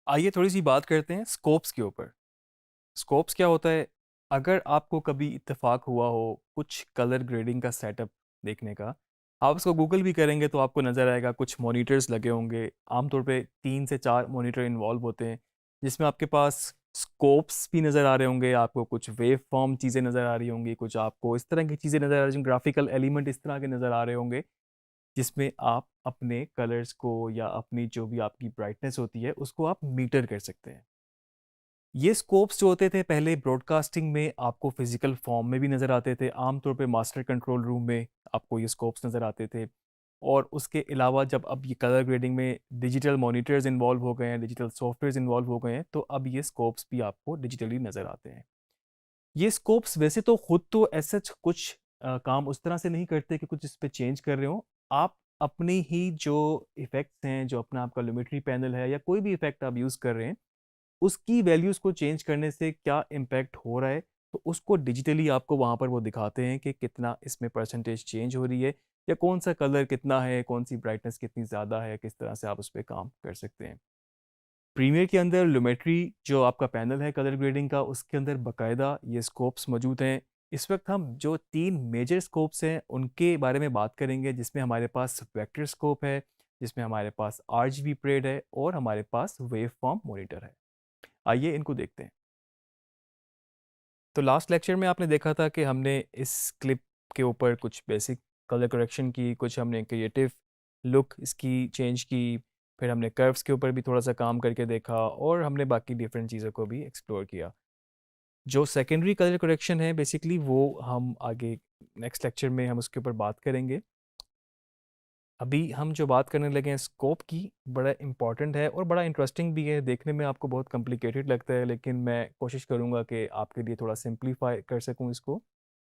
आइए थोड़ी सी बात करते हैं स्कोप्स के ऊपर। स्कोप्स क्या होता है? अगर आपको कभी इत्तेफाक हुआ हो कुछ कलर ग्रेडिंग का सेटअप देखने का, आप उसको गूगल भी करेंगे तो आपको नज़र आएगा कुछ मॉनिटर्स लगे होंगे। आमतौर पे 3 से 4 मॉनिटर इन्वॉल्व होते हैं, जिसमें आपके पास स्कोप्स भी नज़र आ रहे होंगे, आपको कुछ वेव फॉर्म चीज़ें नज़र आ रही होंगी, कुछ आपको इस तरह की चीज़ें नज़र आ रही होंगी, ग्राफिकल एलिमेंट इस तरह के नज़र आ रहे होंगे, जिसमें आप अपने कलर्स को या अपनी जो भी आपकी ब्राइटनेस होती है उसको आप मीटर कर सकते हैं। ये स्कोप्स जो होते थे पहले ब्रॉडकास्टिंग में आपको फिजिकल फॉर्म में भी नज़र आते थे। आमतौर पे मास्टर कंट्रोल रूम में आपको ये स्कोप्स नज़र आते थे। और उसके अलावा जब अब ये कलर ग्रेडिंग में डिजिटल मॉनिटर्स इन्वॉल्व हो गए हैं, डिजिटल सॉफ्टवेयर्स इन्वॉल्व हो गए हैं, तो अब ये स्कोप्स भी आपको डिजिटली नज़र आते हैं। ये स्कोप्स वैसे तो खुद तो ऐसा कुछ काम उस तरह से नहीं करते कि कुछ इस पे चेंज कर रहे हो। आप अपनी ही जो इफ़ेक्ट्स हैं, जो अपना आपका लुमेट्री पैनल है या कोई भी इफ़ेक्ट आप यूज़ कर रहे हैं, उसकी वैल्यूज़ को चेंज करने से क्या इम्पैक्ट हो रहा है, तो उसको डिजिटली आपको वहाँ पर वो दिखाते हैं कि कितना इसमें परसेंटेज चेंज हो रही है, या कौन-सा कलर कितना है, कौन-सी ब्राइटनेस कितनी ज़्यादा है, किस तरह से आप उस पे काम कर सकते हैं। प्रीमियर के अंदर लुमेट्री जो आपका पैनल है कलर ग्रेडिंग का, उसके अंदर बाकायदा ये स्कोप्स मौजूद हैं। इस वक्त हम जो 3 मेजर स्कोप्स हैं उनके बारे में बात करेंगे, जिसमें हमारे पास वेक्टर स्कोप है, जिसमें हमारे पास आरजीबी प्रेड है और हमारे पास वेव फॉर्म मॉनिटर है। आइए इनको देखते हैं। तो लास्ट लेक्चर में आपने देखा था कि हमने इस क्लिप के ऊपर कुछ बेसिक कलर करेक्शन की, कुछ हमने क्रिएटिव लुक इसकी चेंज की, फिर हमने कर्व्स के ऊपर भी थोड़ा सा काम करके देखा और हमने बाकी डिफरेंट चीज़ों को भी एक्सप्लोर किया। जो सेकेंडरी कलर करेक्शन है बेसिकली वो हम आगे नेक्स्ट लेक्चर में हम उसके ऊपर बात करेंगे। अभी हम जो बात करने लगे हैं स्कोप की, बड़ा इम्पॉर्टेंट है और बड़ा इंटरेस्टिंग भी है। देखने में आपको बहुत कॉम्प्लिकेटेड लगता है, लेकिन मैं कोशिश करूँगा कि आपके लिए थोड़ा सिंप्लीफाई कर सकूँ इसको।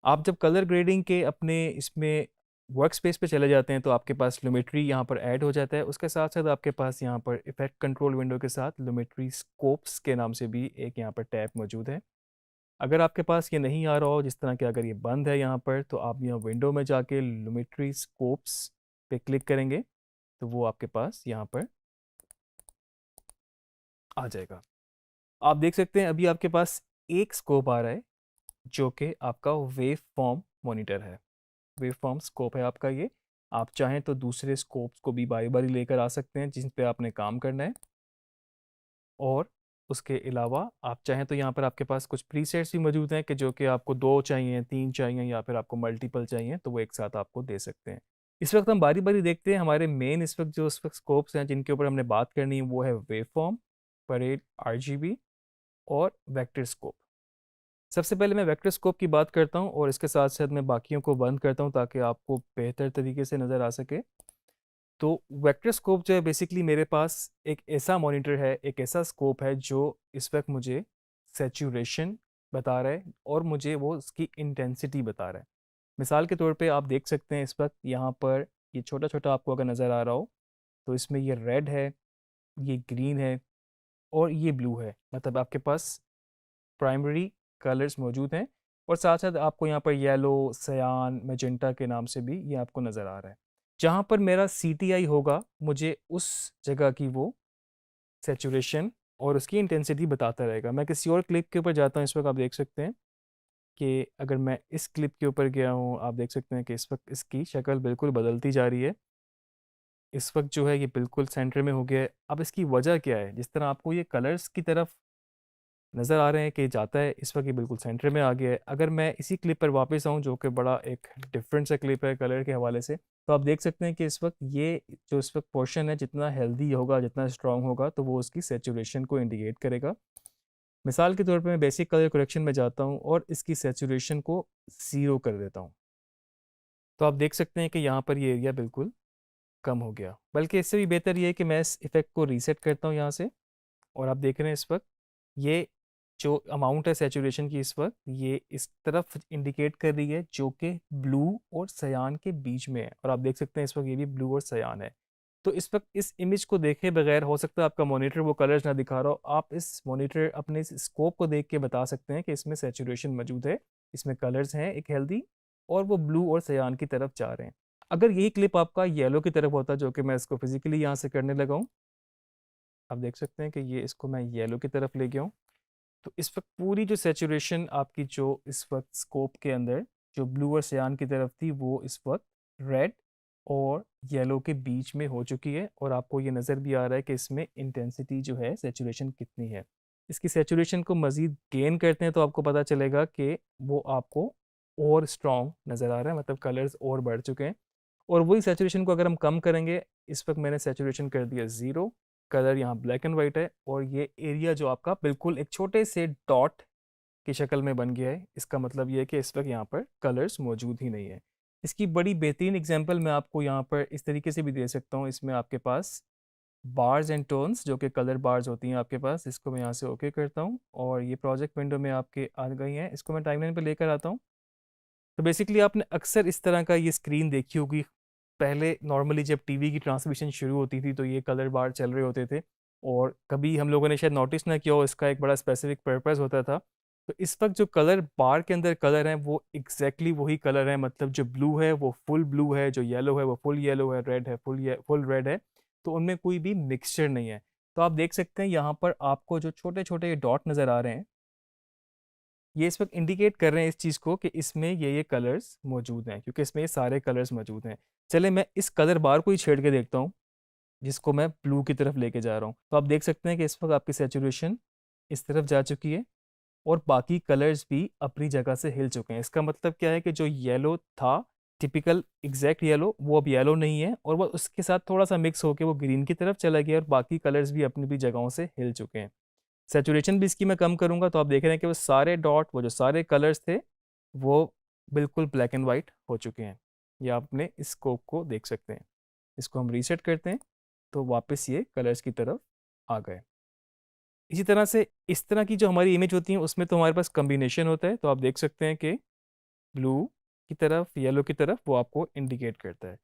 आप जब कलर ग्रेडिंग के अपने इसमें वर्क स्पेस पे चले जाते हैं तो आपके पास लुमेट्री यहाँ पर ऐड हो जाता है। उसके साथ साथ आपके पास यहाँ पर इफेक्ट कंट्रोल विंडो के साथ लुमेट्री स्कोप्स के नाम से भी एक यहाँ पर टैब मौजूद है। अगर आपके पास ये नहीं आ रहा हो, जिस तरह के अगर ये बंद है यहाँ पर, तो आप यहाँ विंडो में जाके लुमेट्री स्कोप्स पे क्लिक करेंगे तो वो आपके पास यहाँ पर आ जाएगा। आप देख सकते हैं अभी आपके पास एक स्कोप आ रहा है जो कि आपका वेव फॉर्म मॉनिटर है। वेव फॉर्म स्कोप है आपका ये। आप चाहें तो दूसरे स्कोप्स को भी बारी बारी लेकर आ सकते हैं जिन पे आपने काम करना है। और उसके अलावा आप चाहें तो यहाँ पर आपके पास कुछ प्रीसेट्स भी मौजूद हैं कि जो कि आपको 2 चाहिए, 3 चाहिए या फिर आपको मल्टीपल चाहिए, तो वो एक साथ आपको दे सकते हैं। इस वक्त हम बारी बारी देखते हैं। हमारे मेन इस वक्त जो इस वक्त स्कोप्स हैं जिनके ऊपर हमने बात करनी है वो है वेव फॉर्म, परेड, आरजीबी और वेक्टर स्कोप। सबसे पहले मैं वेक्टर स्कोप की बात करता हूँ और इसके साथ साथ मैं बाकियों को बंद करता हूँ ताकि आपको बेहतर तरीके से नज़र आ सके। तो वेक्टर स्कोप जो है बेसिकली मेरे पास एक ऐसा मॉनिटर है, एक ऐसा स्कोप है जो इस वक्त मुझे सैचुरेशन बता रहा है और मुझे वो उसकी इंटेंसिटी बता रहा है। मिसाल के तौर पे आप देख सकते हैं इस वक्त यहाँ पर ये छोटा छोटा आपको अगर नज़र आ रहा हो, तो इसमें ये रेड है, ये ग्रीन है और ये ब्लू है। मतलब आपके पास प्राइमरी कलर्स मौजूद हैं और साथ साथ आपको यहाँ पर येलो, सयान, मैजेंटा के नाम से भी ये आपको नज़र आ रहा है। जहाँ पर मेरा CTI होगा, मुझे उस जगह की वो सैचुरेशन और उसकी इंटेंसिटी बताता रहेगा। मैं किसी और क्लिप के ऊपर जाता हूँ, इस वक्त आप देख सकते हैं कि अगर मैं इस क्लिप के ऊपर गया हूँ, आप देख सकते हैं कि इस वक्त इसकी शक्ल बिल्कुल बदलती जा रही है। इस वक्त जो है ये बिल्कुल सेंटर में हो गया है। अब इसकी वजह क्या है? जिस तरह आपको ये कलर्स की तरफ नज़र आ रहे हैं कि जाता है, इस वक्त ये बिल्कुल सेंटर में आ गया है। अगर मैं इसी क्लिप पर वापस आऊँ जो कि बड़ा एक डिफरेंट सा क्लिप है कलर के हवाले से, तो आप देख सकते हैं कि इस वक्त ये जो इस वक्त पोर्शन है जितना हेल्दी होगा, जितना स्ट्रांग होगा, तो वो उसकी सेचुरेशन को इंडिकेट करेगा। मिसाल के तौर पे मैं बेसिक कलर करेक्शन में जाता हूँ और इसकी सेचुरेशन को 0 कर देता हूँ, तो आप देख सकते हैं कि यहाँ पर ये एरिया बिल्कुल कम हो गया। बल्कि इससे भी बेहतर ये है कि मैं इस इफेक्ट को रीसेट करता हूँ यहाँ से, और आप देख रहे हैं इस वक्त ये जो अमाउंट है सैचुरेशन की इस वक्त ये इस तरफ इंडिकेट कर रही है जो कि ब्लू और सयान के बीच में है। और आप देख सकते हैं इस वक्त ये भी ब्लू और सयान है। तो इस वक्त इस इमेज को देखे बगैर, हो सकता है आपका मॉनिटर वो कलर्स ना दिखा रहा हो, आप इस मॉनिटर अपने इस स्कोप को देख के बता सकते हैं कि इसमें सैचुरेशन मौजूद है, इसमें कलर्स हैं एक हेल्दी, और वो ब्लू और सयान की तरफ जा रहे हैं। अगर यही क्लिप आपका येलो की तरफ होता, जो कि मैं इसको फिजिकली यहाँ से करने लगा हूँ, आप देख सकते हैं कि ये इसको मैं येलो की तरफ ले गया हूँ। तो इस वक्त पूरी जो सैचुरेशन आपकी जो इस वक्त स्कोप के अंदर जो ब्लू और सियान की तरफ थी वो इस वक्त रेड और येलो के बीच में हो चुकी है, और आपको ये नज़र भी आ रहा है कि इसमें इंटेंसिटी जो है सैचुरेशन कितनी है। इसकी सैचुरेशन को मज़ीद गेन करते हैं तो आपको पता चलेगा कि वो आपको और स्ट्रॉन्ग नज़र आ रहा है, मतलब कलर्स और बढ़ चुके हैं। और वही सैचुरेशन को अगर हम कम करेंगे, इस वक्त मैंने सैचुरेशन कर दिया 0, कलर यहाँ ब्लैक एंड वाइट है, और ये एरिया जो आपका बिल्कुल एक छोटे से डॉट की शक्ल में बन गया है। इसका मतलब ये है कि इस वक्त यहाँ पर कलर्स मौजूद ही नहीं है। इसकी बड़ी बेहतरीन एग्जांपल मैं आपको यहाँ पर इस तरीके से भी दे सकता हूँ। इसमें आपके पास बार्स एंड टोन्स जो कि कलर बार्स होती हैं आपके पास, इसको मैं यहाँ से ओके करता हूँ और ये प्रोजेक्ट विंडो में आपके आ गई हैं। इसको मैं टाइमलाइन पर लेकर आता हूँ। तो बेसिकली आपने अक्सर इस तरह का ये स्क्रीन देखी होगी। पहले नॉर्मली जब टीवी की ट्रांसमिशन शुरू होती थी तो ये कलर बार चल रहे होते थे, और कभी हम लोगों ने शायद नोटिस ना किया हो, इसका एक बड़ा स्पेसिफिक पर्पस होता था। तो इस वक्त जो कलर बार के अंदर कलर हैं वो एग्जैक्टली वही कलर हैं, मतलब जो ब्लू है वो फुल ब्लू है, जो येलो है वो फुल येलो है, रेड है फुल रेड है। तो उनमें कोई भी मिक्सचर नहीं है। तो आप देख सकते हैं यहाँ पर आपको जो छोटे छोटे डॉट नज़र आ रहे हैं, ये इस वक्त इंडिकेट कर रहे हैं इस चीज़ को कि इसमें ये कलर्स मौजूद हैं, क्योंकि इसमें ये सारे कलर्स मौजूद हैं। चले मैं इस कलर बार को ही छेड़ के देखता हूँ, जिसको मैं ब्लू की तरफ लेके जा रहा हूँ। तो आप देख सकते हैं कि इस वक्त आपकी सैचुरेशन इस तरफ जा चुकी है, और बाकी कलर्स भी अपनी जगह से हिल चुके हैं। इसका मतलब क्या है कि जो येलो था, टिपिकल एग्जैक्ट येलो, वो अब येलो नहीं है, और वो उसके साथ थोड़ा सा मिक्स होकर वो ग्रीन की तरफ चला गया, और बाकी कलर्स भी अपनी भी जगहों से हिल चुके हैं। सैचुरेशन भी इसकी मैं कम करूंगा तो आप देख रहे हैं कि वो सारे डॉट, वो जो सारे कलर्स थे, वो बिल्कुल ब्लैक एंड वाइट हो चुके हैं। ये आप अपने स्कोप को देख सकते हैं। इसको हम रीसेट करते हैं तो वापस ये कलर्स की तरफ आ गए। इसी तरह से इस तरह की जो हमारी इमेज होती है उसमें तो हमारे पास कम्बिनेशन होता है। तो आप देख सकते हैं कि ब्लू की तरफ, येलो की तरफ वो आपको इंडिकेट करता है।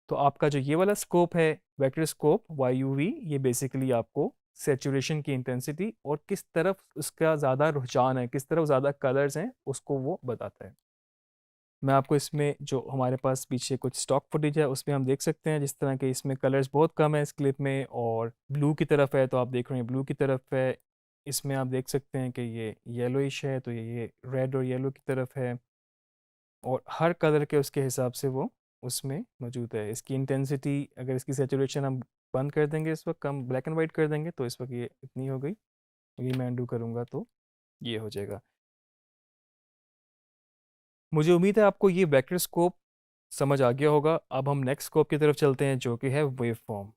तो आपका जो ये वाला स्कोप है, वेक्टर स्कोप YUV, ये बेसिकली आपको सैचुरेशन की इंटेंसिटी और किस तरफ उसका ज़्यादा रुझान है, किस तरफ ज़्यादा कलर्स हैं, उसको वो बताता है। मैं आपको इसमें जो हमारे पास पीछे कुछ स्टॉक फुटेज है उसमें हम देख सकते हैं जिस तरह के इसमें कलर्स बहुत कम है इस क्लिप में, और ब्लू की तरफ है तो आप देख रहे हैं ब्लू की तरफ है। इसमें आप देख सकते हैं कि ये येलोइश है तो ये रेड और येलो की तरफ है, और हर कलर के उसके हिसाब से वो उसमें मौजूद है। इसकी इंटेंसिटी, अगर इसकी सैचुरेशन हम बंद कर देंगे, इस वक्त हम ब्लैक एंड वाइट कर देंगे, तो इस वक्त ये इतनी हो गई। ये मैं अनडू करूँगा तो ये हो जाएगा। मुझे उम्मीद है आपको ये वेक्टर स्कोप समझ आ गया होगा। अब हम नेक्स्ट स्कोप की तरफ चलते हैं जो कि है वेव फॉर्म,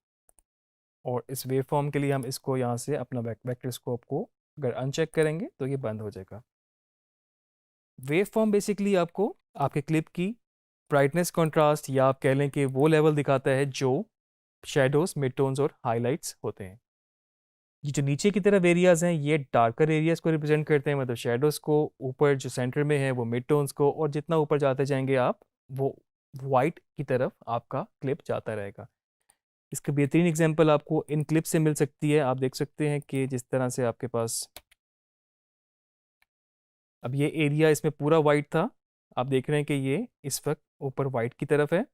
और इस वेव फॉर्म के लिए हम इसको यहाँ से अपना वेक्टर स्कोप को अगर अनचेक करेंगे तो ये बंद हो जाएगा। वेव फॉर्म बेसिकली आपको आपके क्लिप की ब्राइटनेस कंट्रास्ट, या आप कह लें कि वो लेवल दिखाता है जो शेडोज, मिड टोन्स और हाइलाइट्स होते हैं। ये जो नीचे की तरफ एरियाज हैं ये डार्कर एरियाज को रिप्रेजेंट करते हैं, मतलब शेडोज को। ऊपर जो सेंटर में है वो मिड टोन्स को, और जितना ऊपर जाते जाएंगे आप, वो वाइट की तरफ आपका क्लिप जाता रहेगा। इसका बेहतरीन एग्जांपल आपको इन क्लिप से मिल सकती है। आप देख सकते हैं कि जिस तरह से आपके पास अब ये एरिया इसमें पूरा वाइट था, आप देख रहे हैं कि ये इस वक्त ऊपर वाइट की तरफ है,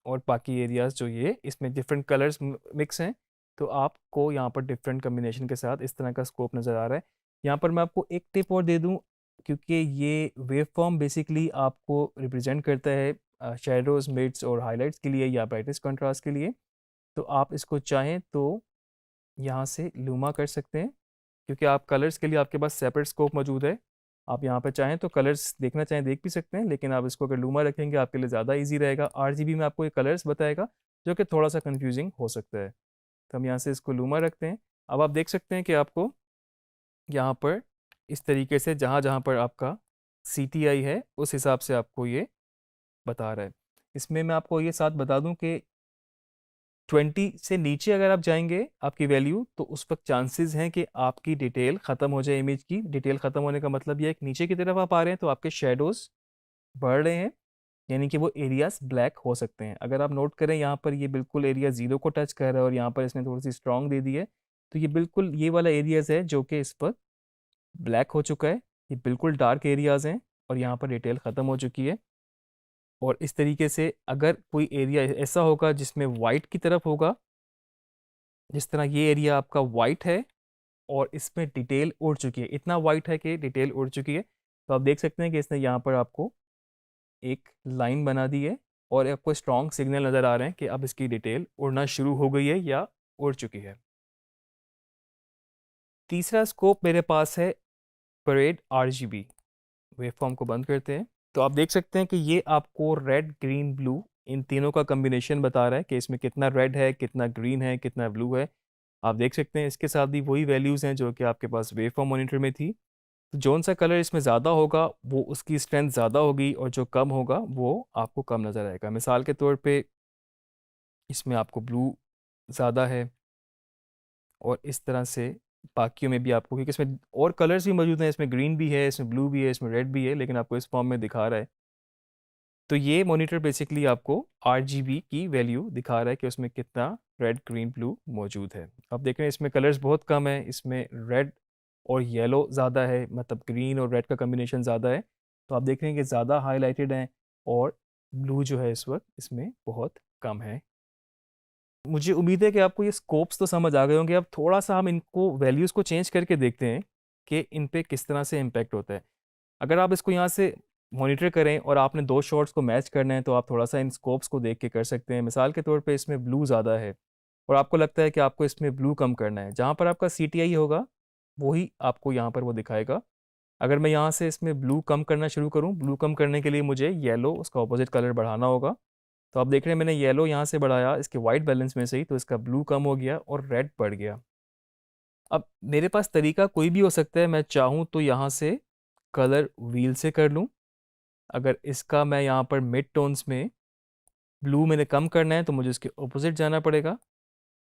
और बाकी एरियाज जो ये इसमें डिफरेंट कलर्स मिक्स हैं। तो आपको यहाँ पर डिफरेंट कम्बिनेशन के साथ इस तरह का स्कोप नज़र आ रहा है। यहाँ पर मैं आपको एक टिप और दे दूँ, क्योंकि ये वेव फॉर्म बेसिकली आपको रिप्रेजेंट करता है शेडोज, मिड्स और हाइलाइट्स के लिए, या ब्राइटनेस कंट्रास्ट के लिए। तो आप इसको चाहें तो यहाँ से लूमा कर सकते हैं, क्योंकि आप कलर्स के लिए आपके पास सेपरेट स्कोप मौजूद है। आप यहाँ पे चाहें तो कलर्स देखना चाहें देख भी सकते हैं, लेकिन आप इसको अगर लूमा रखेंगे आपके लिए ज़्यादा इजी रहेगा। RGB में आपको ये कलर्स बताएगा, जो कि थोड़ा सा कंफ्यूजिंग हो सकता है। तो हम यहाँ से इसको लूमा रखते हैं। अब आप देख सकते हैं कि आपको यहाँ पर इस तरीके से जहाँ जहाँ पर आपका CTI है उस हिसाब से आपको ये बता रहा है। इसमें मैं आपको ये साथ बता दूं कि 20 से नीचे अगर आप जाएंगे आपकी वैल्यू, तो उस वक्त चांसेस हैं कि आपकी डिटेल ख़त्म हो जाए। इमेज की डिटेल ख़त्म होने का मतलब यह है कि नीचे की तरफ आप आ रहे हैं तो आपके शेडोज़ बढ़ रहे हैं, यानी कि वो एरियाज ब्लैक हो सकते हैं। अगर आप नोट करें यहाँ पर ये बिल्कुल एरिया 0 को टच कर रहा है, और यहाँ पर इसने थोड़ी सी स्ट्रॉन्ग दे दी है, तो ये बिल्कुल ये वाला एरियाज है जो कि इस पर ब्लैक हो चुका है। ये बिल्कुल डार्क एरियाज हैं, और यहाँ पर डिटेल ख़त्म हो चुकी है। और इस तरीके से अगर कोई एरिया ऐसा होगा जिसमें वाइट की तरफ होगा, जिस तरह ये एरिया आपका वाइट है और इसमें डिटेल उड़ चुकी है, इतना वाइट है कि डिटेल उड़ चुकी है, तो आप देख सकते हैं कि इसने यहाँ पर आपको एक लाइन बना दी है और आपको स्ट्रॉन्ग सिग्नल नज़र आ रहे हैं कि अब इसकी डिटेल उड़ना शुरू हो गई है या उड़ चुकी है। तीसरा स्कोप मेरे पास है परेड आरजीबी। वेवफॉर्म को बंद करते हैं तो आप देख सकते हैं कि ये आपको रेड ग्रीन ब्लू इन तीनों का कॉम्बिनेशन बता रहा है कि इसमें कितना रेड है, कितना ग्रीन है, कितना ब्लू है। आप देख सकते हैं इसके साथ भी वही वैल्यूज़ हैं जो कि आपके पास वेवफॉर्म मॉनिटर में थी। तो जौन सा कलर इसमें ज़्यादा होगा वो उसकी स्ट्रेंथ ज़्यादा होगी और जो कम होगा वो आपको कम नज़र आएगा। मिसाल के तौर पे इसमें आपको ब्लू ज़्यादा है और इस तरह से बाकियों में भी आपको, क्योंकि इसमें और कलर्स भी मौजूद हैं, इसमें ग्रीन भी है, इसमें ब्लू भी है, इसमें रेड भी है, लेकिन आपको इस फॉर्म में दिखा रहा है। तो ये मॉनिटर बेसिकली आपको आरजीबी की वैल्यू दिखा रहा है कि उसमें कितना रेड ग्रीन ब्लू मौजूद है। आप देख रहे हैं इसमें कलर्स बहुत कम है, इसमें रेड और येलो ज़्यादा है, मतलब ग्रीन और रेड का कम्बिनेशन ज़्यादा है। तो आप देख रहे हैं कि ज़्यादा हाईलाइटेड हैं और ब्लू जो है इस वक्त इसमें बहुत कम है। मुझे उम्मीद है कि आपको ये स्कोप्स तो समझ आ गए होंगे। अब थोड़ा सा हम इनको वैल्यूज़ को चेंज करके देखते हैं कि इन पे किस तरह से इम्पेक्ट होता है। अगर आप इसको यहाँ से मॉनिटर करें और आपने दो शॉट्स को मैच करना है तो आप थोड़ा सा इन स्कोप्स को देख के कर सकते हैं। मिसाल के तौर पे इसमें ब्लू ज़्यादा है और आपको लगता है कि आपको इसमें ब्लू कम करना है, जहाँ पर आपका CTI होगा वही आपको यहाँ पर वो दिखाएगा। अगर मैं यहाँ से इसमें ब्लू कम करना शुरू करूँ, ब्लू कम करने के लिए मुझे येलो उसका ऑपोजिट कलर बढ़ाना होगा। तो आप देख रहे हैं मैंने येलो यहाँ से बढ़ाया इसके वाइट बैलेंस में से ही, तो इसका ब्लू कम हो गया और रेड बढ़ गया। अब मेरे पास तरीका कोई भी हो सकता है, मैं चाहूँ तो यहाँ से कलर व्हील से कर लूँ। अगर इसका मैं यहाँ पर मिड टोन्स में ब्लू मैंने कम करना है तो मुझे इसके ऑपोजिट जाना पड़ेगा।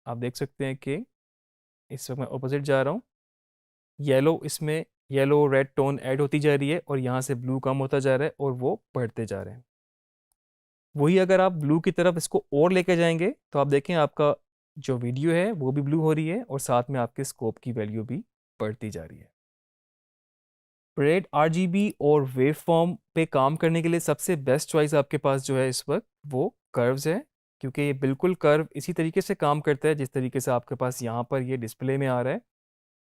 आप देख सकते हैं कि इस वक्त मैं ऑपोजिट जा रहा हूँ। येलो इसमें येलो रेड टोन ऐड होती जा रही है और यहाँ से ब्लू कम होता जा रहा है और वो बढ़ते जा रहे हैं। वही अगर आप ब्लू की तरफ इसको और लेके जाएंगे तो आप देखें आपका जो वीडियो है वो भी ब्लू हो रही है और साथ में आपके स्कोप की वैल्यू भी बढ़ती जा रही है। रेड आरजीबी और वेव फॉर्म पे काम करने के लिए सबसे बेस्ट चॉइस आपके पास जो है इस वक्त वो कर्व्स है, क्योंकि ये बिल्कुल कर्व इसी तरीके से काम करता है जिस तरीके से आपके पास यहाँ पर ये डिस्प्ले में आ रहा है।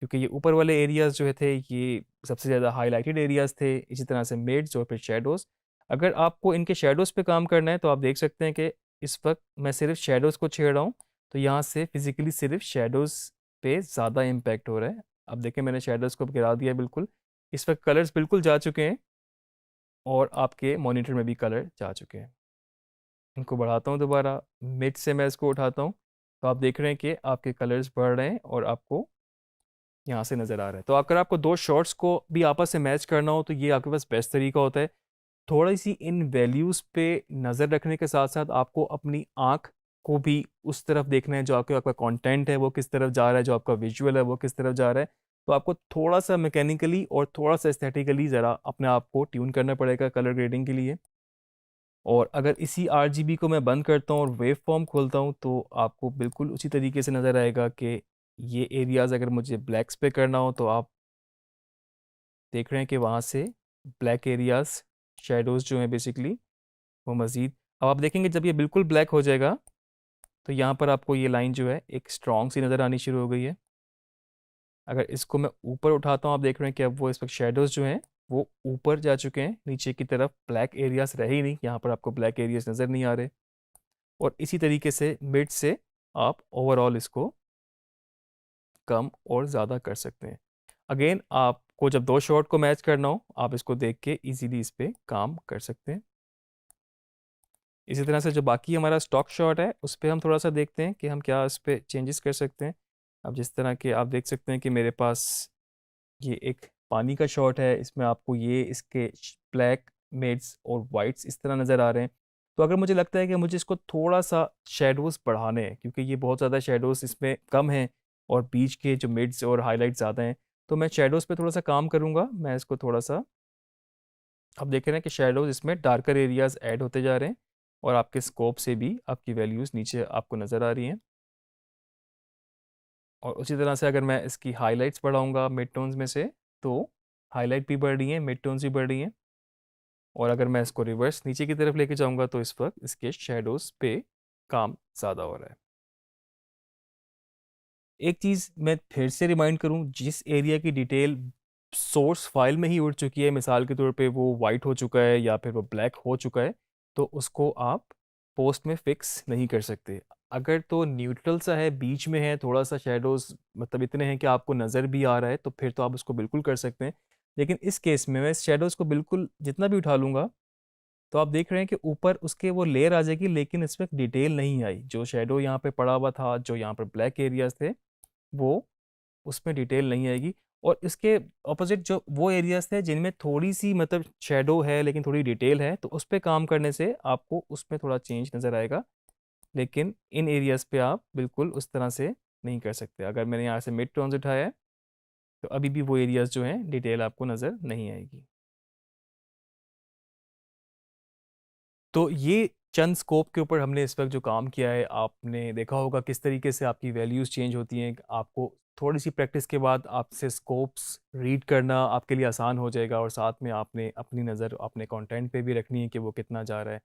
क्योंकि ये ऊपर वाले एरियाज जो थे ये सबसे ज़्यादा हाईलाइटेड एरियाज थे, इसी तरह से मिड्स और फिर शेडोज़। अगर आपको इनके शेडोज़ पे काम करना है तो आप देख सकते हैं कि इस वक्त मैं सिर्फ शेडोज़ को छेड़ रहा हूँ, तो यहाँ से फिजिकली सिर्फ शेडोज़ पे ज़्यादा इम्पैक्ट हो रहा है। अब देखें मैंने शेडोज़ को गिरा दिया बिल्कुल, इस वक्त कलर्स बिल्कुल जा चुके हैं और आपके मॉनिटर में भी कलर जा चुके हैं। इनको बढ़ाता हूँ दोबारा, मिड से मैं इसको उठाता हूँ, तो आप देख रहे हैं कि आपके कलर्स बढ़ रहे हैं और आपको यहाँ से नज़र आ रहा है। तो अगर आपको दो शॉर्ट्स को भी आपस में मैच करना हो तो ये आपके पास बेस्ट तरीका होता है। थोड़ी सी इन वैल्यूज़ पे नज़र रखने के साथ साथ आपको अपनी आँख को भी उस तरफ देखना है, जो आपका कंटेंट है वो किस तरफ जा रहा है, जो आपका विजुअल है वो किस तरफ जा रहा है। तो आपको थोड़ा सा मैकेनिकली और थोड़ा सा एस्थेटिकली ज़रा अपने आप को ट्यून करना पड़ेगा कलर ग्रेडिंग के लिए। और अगर इसी RGB को मैं बंद करता हूँ और वेव फॉर्म खोलता हूँ तो आपको बिल्कुल उसी तरीके से नज़र आएगा कि ये एरियाज़ अगर मुझे ब्लैक्स पे करना हो तो आप देख रहे हैं कि वहाँ से ब्लैक एरियाज़ शेडोज़ जो हैं बेसिकली वो मज़ीद, अब आप देखेंगे जब ये बिल्कुल ब्लैक हो जाएगा तो यहाँ पर आपको ये लाइन जो है एक स्ट्रॉन्ग सी नज़र आनी शुरू हो गई है। अगर इसको मैं ऊपर उठाता हूँ आप देख रहे हैं कि अब वो इस वक्त शेडोज़ जो हैं वो ऊपर जा चुके हैं, नीचे की तरफ ब्लैक एरियाज़ रहे ही नहीं, यहाँ पर आपको ब्लैक एरियाज़ नज़र नहीं आ रहे। और इसी तरीके से मिड से आप ओवरऑल इसको कम और ज़्यादा कर सकते हैं। अगेन आपको जब दो शॉट को मैच करना हो आप इसको देख के इजीली इस पे काम कर सकते हैं। इसी तरह से जो बाकी हमारा स्टॉक शॉट है उस पे हम थोड़ा सा देखते हैं कि हम क्या इस पे चेंजेस कर सकते हैं। अब जिस तरह के आप देख सकते हैं कि मेरे पास ये एक पानी का शॉट है, इसमें आपको ये इसके ब्लैक मिड्स और वाइट्स इस तरह नज़र आ रहे हैं। तो अगर मुझे लगता है कि मुझे इसको थोड़ा सा शेडोज़ बढ़ाने हैं, क्योंकि ये बहुत ज़्यादा शेडोज़ इसमें कम हैं और बीच के जो मिड्स और हाईलाइट ज़्यादा हैं, तो मैं शेडोज़ पे थोड़ा सा काम करूँगा। मैं इसको थोड़ा सा, अब देख रहे हैं कि शेडोज़ इसमें डार्कर एरियाज़ ऐड होते जा रहे हैं और आपके स्कोप से भी आपकी वैल्यूज़ नीचे आपको नज़र आ रही हैं। और उसी तरह से अगर मैं इसकी हाइलाइट्स बढ़ाऊंगा मिड टोन्स में से तो हाईलाइट भी बढ़ रही हैं, मिड टोन्स भी बढ़ रही हैं। और अगर मैं इसको रिवर्स नीचे की तरफ लेके जाऊंगा तो इस वक्त इसके शेडोज़ पे काम ज़्यादा हो रहा है। एक चीज़ मैं फिर से रिमाइंड करूं, जिस एरिया की डिटेल सोर्स फाइल में ही उड़ चुकी है, मिसाल के तौर पे वो वाइट हो चुका है या फिर वो ब्लैक हो चुका है, तो उसको आप पोस्ट में फिक्स नहीं कर सकते। अगर तो न्यूट्रल सा है, बीच में है, थोड़ा सा शेडोज मतलब इतने हैं कि आपको नज़र भी आ रहा है, तो फिर तो आप उसको बिल्कुल कर सकते हैं। लेकिन इस केस में मैं शेडोज़ को बिल्कुल जितना भी उठा लूँगा, तो आप देख रहे हैं कि ऊपर उसके वो लेयर आ जाएगी, लेकिन इसमें डिटेल नहीं आई। जो शेडो यहाँ पे पड़ा हुआ था, जो यहाँ पर ब्लैक एरियाज थे, वो उसमें डिटेल नहीं आएगी। और इसके ऑपोजिट जो वो एरियाज थे जिनमें थोड़ी सी मतलब शेडो है लेकिन थोड़ी डिटेल है, तो उस पे काम करने से आपको उसमें थोड़ा चेंज नज़र आएगा। लेकिन इन एरियाज पे आप बिल्कुल उस तरह से नहीं कर सकते। अगर मैंने यहाँ से मिड टोन्स उठाया है, तो अभी भी वो एरियाज जो हैं डिटेल आपको नज़र नहीं आएगी। तो ये चंद स्कोप के ऊपर हमने इस वक्त जो काम किया है, आपने देखा होगा किस तरीके से आपकी वैल्यूज़ चेंज होती हैं। आपको थोड़ी सी प्रैक्टिस के बाद आपसे स्कोप्स रीड करना आपके लिए आसान हो जाएगा, और साथ में आपने अपनी नज़र अपने कंटेंट पे भी रखनी है कि वो कितना जा रहा है।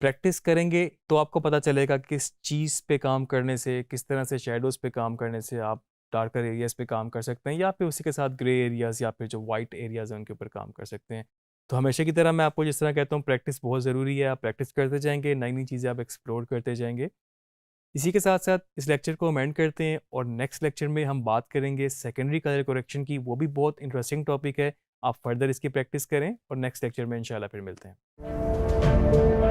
प्रैक्टिस करेंगे तो आपको पता चलेगा किस चीज़ पे काम करने से, किस तरह से शेडोज़ पे काम करने से आप डार्कर एरियाज़ पे काम कर सकते हैं, या फिर उसी के साथ ग्रे एरियाज़ या फिर जो वाइट एरियाज़ हैं उनके ऊपर काम कर सकते हैं। तो हमेशा की तरह मैं आपको जिस तरह कहता हूँ, प्रैक्टिस बहुत ज़रूरी है। आप प्रैक्टिस करते जाएंगे, नई नई चीज़ें आप एक्सप्लोर करते जाएंगे। इसी के साथ साथ इस लेक्चर को हम एंड करते हैं, और नेक्स्ट लेक्चर में हम बात करेंगे सेकेंडरी कलर करेक्शन की। वो भी बहुत इंटरेस्टिंग टॉपिक है। आप फर्दर इसकी प्रैक्टिस करें, और नेक्स्ट लेक्चर में इंशाल्लाह फिर मिलते हैं।